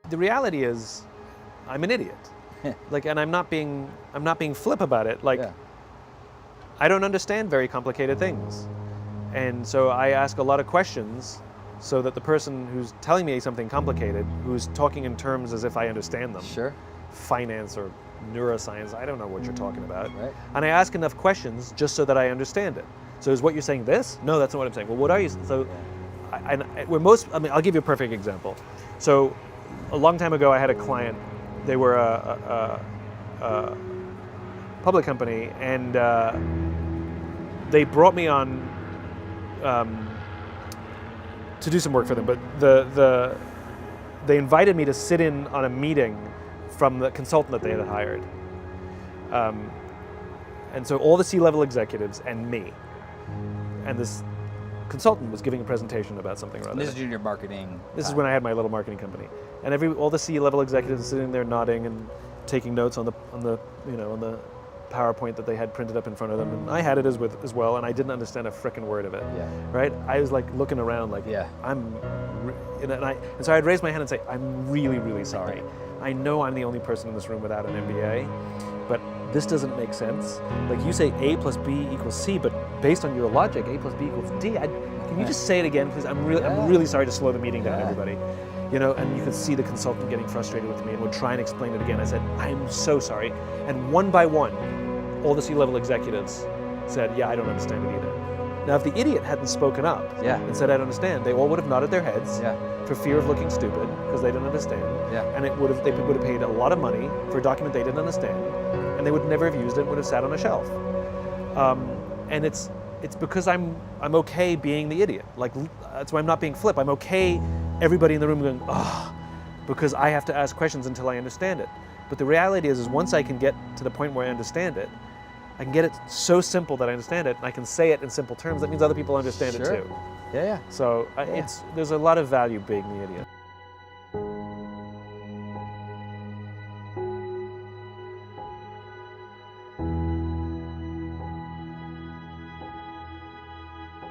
The reality is, I'm an idiot. And I'm not being flip about it. I don't understand very complicated things. And so I ask a lot of questions so that the person who's telling me something complicated, who's talking in terms as if I understand them. Sure. Finance or neuroscience, I don't know what you're talking about. Right. And I ask enough questions just so that I understand it. So is what you're saying this? No, that's not what I'm saying. Well, what are you? So I'll give you a perfect example. So a long time ago, I had a client. They were a public company, and they brought me on to do some work for them. But they invited me to sit in on a meeting from the consultant that they had hired. And so all the C-level executives and me, and this consultant was giving a presentation about something or other. This is junior marketing. This is when I had my little marketing company, and all the C-level executives sitting there nodding and taking notes on the PowerPoint that they had printed up in front of them, and I had it as well, and I didn't understand a frickin' word of it. Yeah. Right? I was like looking around, like, yeah. And so I'd raise my hand and say, I'm really, really sorry. I know I'm the only person in this room without an MBA, but this doesn't make sense. Like, you say A plus B equals C, but based on your logic, A plus B equals D. Can you just say it again, please? I'm really sorry to slow the meeting down, everybody. And you could see the consultant getting frustrated with me and would try and explain it again. I said, I'm so sorry. And one by one, all the C-level executives said, yeah, I don't understand it either. Now, if the idiot hadn't spoken up and said, I don't understand, they all would have nodded their heads for fear of looking stupid because they didn't understand. And they would have paid a lot of money for a document they didn't understand, and they would never have used it, would have sat on a shelf. And it's because I'm okay being the idiot. Like, that's why I'm not being flip. I'm okay everybody in the room going, oh, because I have to ask questions until I understand it. But the reality is once I can get to the point where I understand it, I can get it so simple that I understand it, and I can say it in simple terms. That means other people understand it too. Yeah. So there's a lot of value being the idiot.